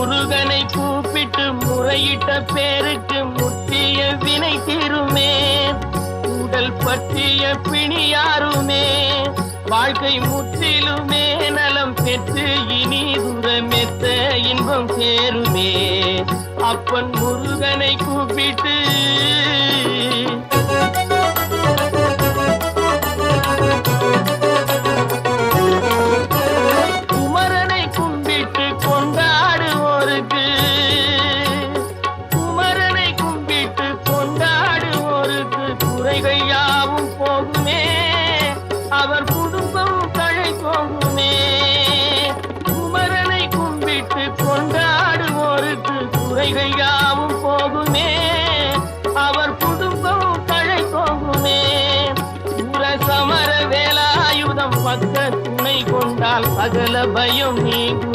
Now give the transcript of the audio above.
முருகனை கூப்பிட்டு முறையிட்ட பேருக்கு முற்றிய வினை தீருமே. உடல் பற்றிய பிணியாருமே வாழ்க்கை முற்றிலுமே நலம் பெற்று இனி துரமெத்த இன்பம் சேருமே. அப்பன் முருகனை கூப்பிட்டு குமரனை கும்பிட்டு கொண்டாடுவோருக்கு குமரனை கும்பிட்டு கொண்டாடுவோருக்கு குறைகள் யாவும் போகுமே. அவர் குடும்பம் தழை போகுமே. குமரனை கும்பிட்டு கொண்டாடுவோருக்கு குறைகள் யாவும் போகுமே. அவர் குடும்பம் தழை போகுமே. சமர வேலாயுதம் பக்க துணை கொண்டால் சகல பயம் நீங்கும்.